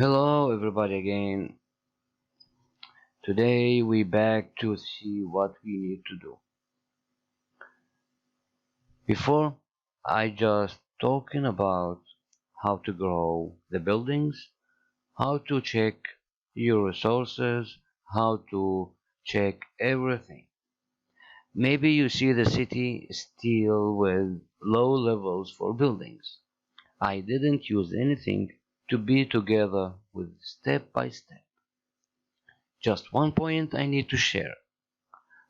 Hello everybody again. Today we back to see what we need to do. Before I just talking about how to grow the buildings, how to check your resources, how to check everything. Maybe you see the city still with low levels for buildings. I didn't use anything to be together with step by step. Just one point I need to share.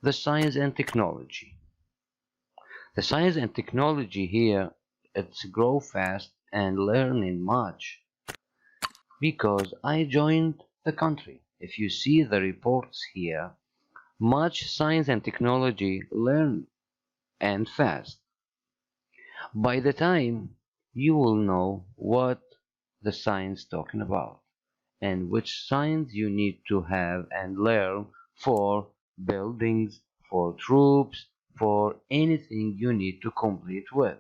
The science and technology. The science and technology here, it's grow fast and learning much because I joined the country. If you see the reports here, much science and technology learn and fast. By the time you will know what the science talking about and which science you need to have and learn for buildings, for troops, for anything you need to complete with.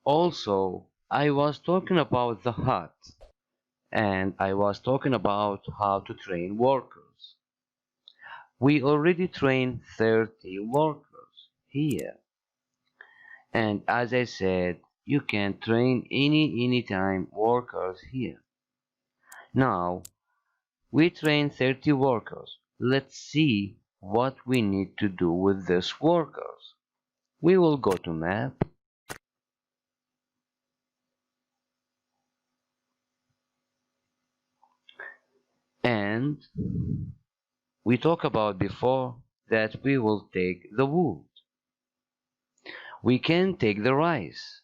Also, I was talking about the hut and I was talking about how to train workers. We already trained 30 workers here. And as I said, you can train anytime workers here. Now, we train 30 workers. Let's see what we need to do with these workers. We will go to map and we talked about before that we will take the wood. We can take the rice.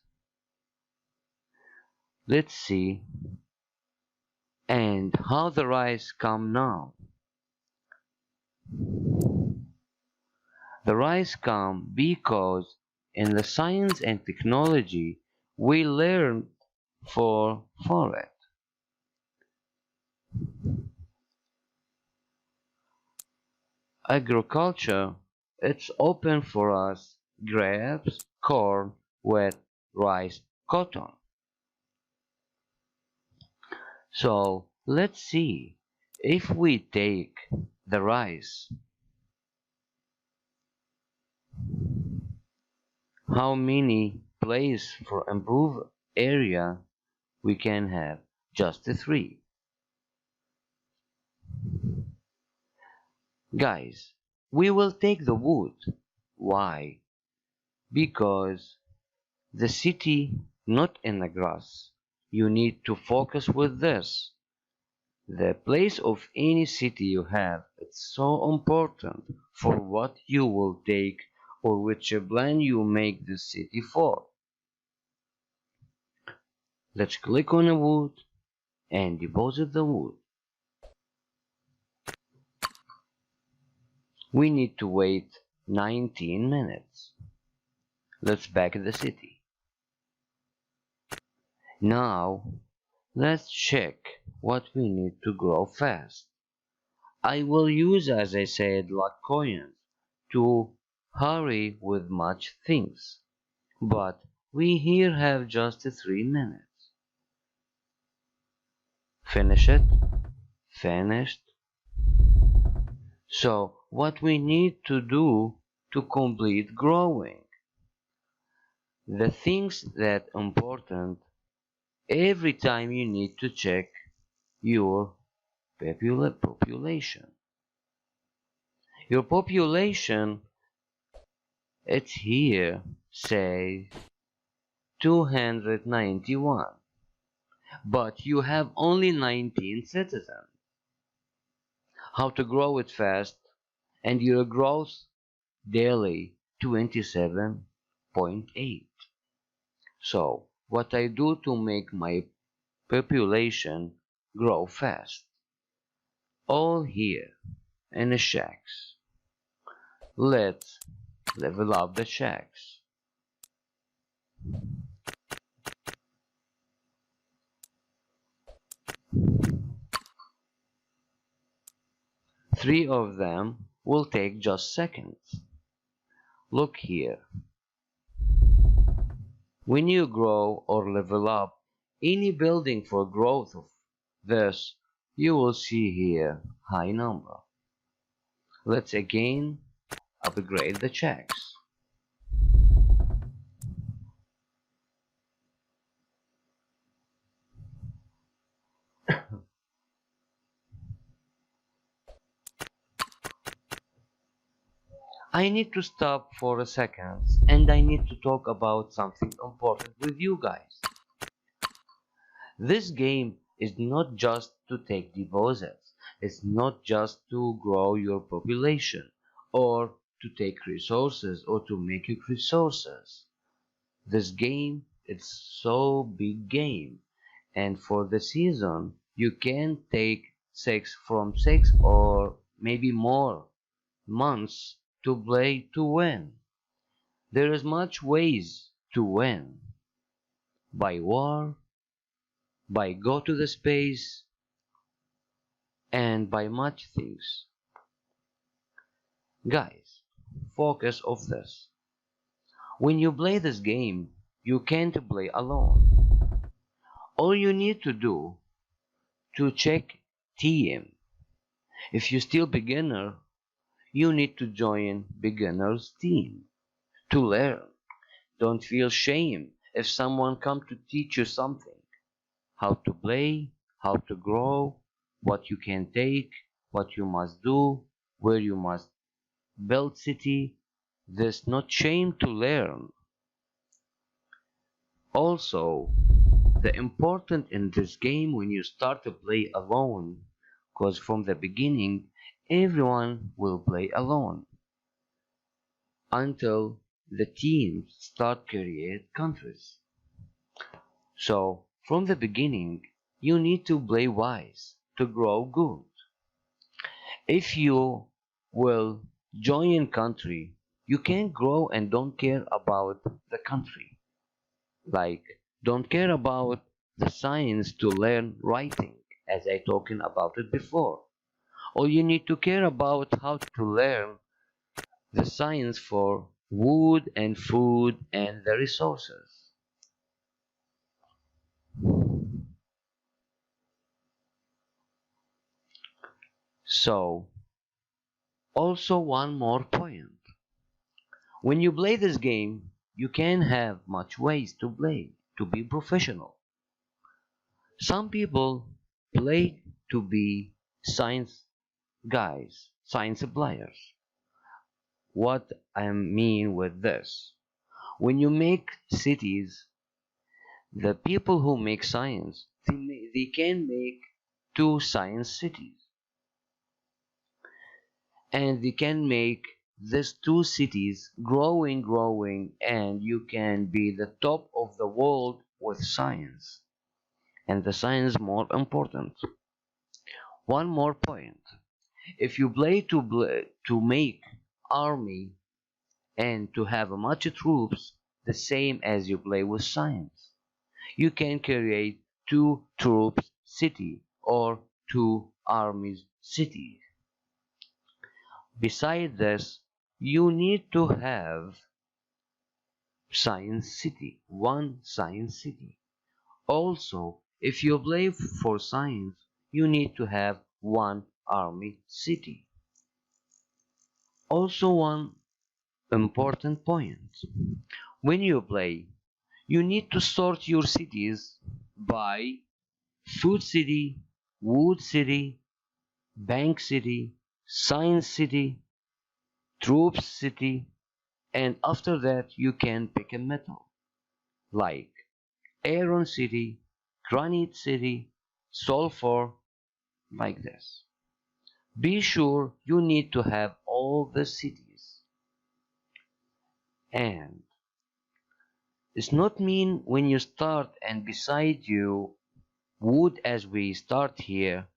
Let's see. And how the rice come now? The rice come because in the science and technology we learned for it. Agriculture, it's open for us grapes, corn, wheat, rice, cotton. So let's see if we take the rice, how many place for improved area we can have? Just three. Guys, we will take the wood. Why? Because the city not in the grass. You need to focus with this. The place of any city you have, it's so important for what you will take or which plan you make the city for. Let's click on a wood and deposit the wood. We need to wait 19 minutes. Let's back the city. Now, let's check what we need to grow fast. I will use, as I said, luck coins to hurry with much things. But we here have just 3 minutes. Finish it. Finished. So what we need to do to complete growing. The things that important every time you need to check your population. Your population, it's here, say 291, but you have only 19 citizens. How to grow it fast, and your growth daily 27.8. So, what I do to make my population grow fast? All here in the shacks. Let's level up the shacks. Three of them will take just seconds. Look here. When you grow or level up any building for growth of Thus, you will see here high number. Let's again upgrade the checks. I need to stop for a second and I need to talk about something important with you guys. This game is not just to take deposits, it's not just to grow your population or to take resources or to make resources. This game is so big game, and for the season you can take six or maybe more months to play to win. There is much ways to win: by war, by go to the space, and by much things. Guys, focus of this. When you play this game, you can't play alone. All you need to do to check team. If you're still beginner, you need to join beginners team to learn. Don't feel shame if someone come to teach you something. How to play, how to grow, what you can take, what you must do, where you must build city. There's not shame to learn. Also, the important in this game when you start to play alone, because from the beginning everyone will play alone until the teams start create countries. So from the beginning you need to play wise to grow good. If you will join country, you can grow and don't care about the country. Like, don't care about the science to learn writing, as I talking about it before. Or you need to care about how to learn the science for wood and food and the resources. So, also one more point. When you play this game, you can have much ways to play to be professional. Some people play to be science guys, science players. What I mean with this, when you make cities, the people who make science, they can make two science cities, and they can make these two cities growing, and you can be the top of the world with science, and the science more important. One more point: if you play to make army and to have much troops, the same as you play with science. You can create two troops city or two armies city. Besides this, you need to have science city, one science city. Also, if you play for science, you need to have one army city. Also, one important point: when you play, you need to sort your cities by food city, wood city, bank city, science city, troops city, and after that you can pick a metal like iron city, granite city, sulfur, like this. Be sure you need to have all the cities. And it's not mean when you start and beside you wood as we start here,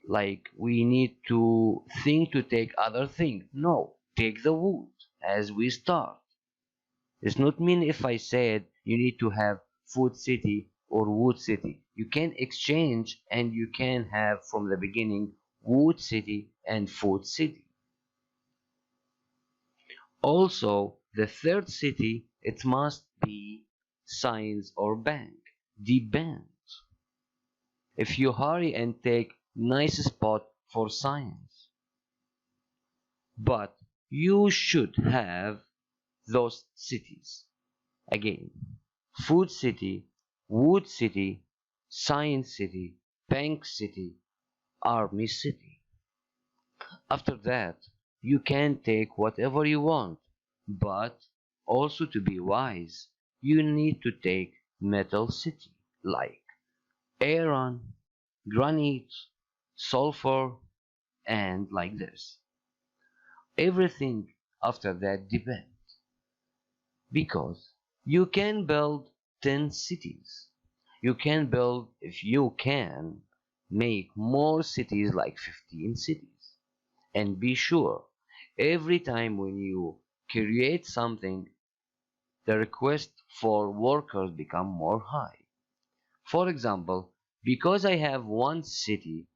like we need to think to take other thing. No, take the wood as we start. It's not mean if I said you need to have food city or wood city. You can exchange and you can have from the beginning wood city and food city. Also, the third city, it must be science or bank. Depends. if you hurry and take nice spot for science. But you should have those cities. Again, Food City, Wood City, Science City, Bank City, Army City. After that, you can take whatever you want, but also to be wise, you need to take Metal City, like iron, granite, sulfur, and like this. Everything after that depends, because you can build 10 cities. You can build, if you can, make more cities like 15 cities. And be sure, every time when you create something, the request for workers become more high. For example, because I have one city,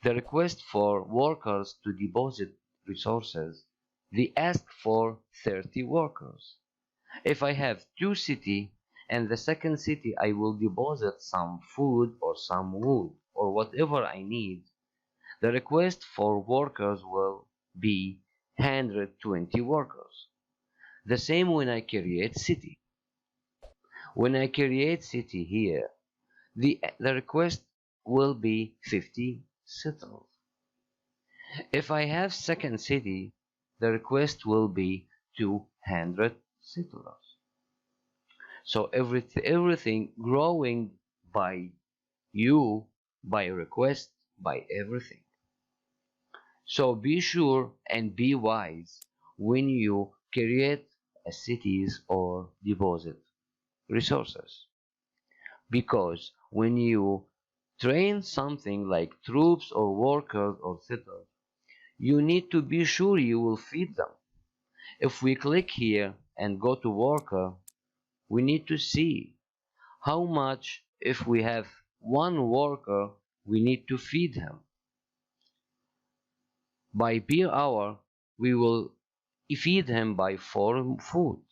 the request for workers to deposit resources, they ask for 30 workers. If I have two cities, and the second city I will deposit some food or some wood or whatever I need, the request for workers will be 120 workers. The same when I create city. When I create city here, the request will be 50 settlers. If I have second city, the request will be 200 settlers. So everything growing by you, by request, by everything. So be sure and be wise when you create a cities or deposit resources. Because when you train something like troops or workers or settlers, you need to be sure you will feed them. If we click here and go to worker, we need to see how much. If we have one worker, we need to feed him. By per hour, we will feed him by 4 food.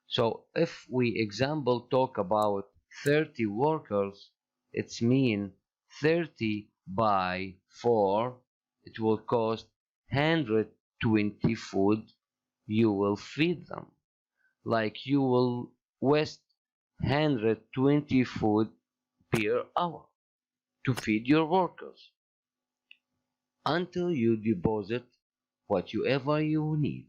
So if we example talk about 30 workers, it's mean 30 by 4, it will cost 120 food you will feed them. Like you will waste 120 food per hour to feed your workers until you deposit whatever you need.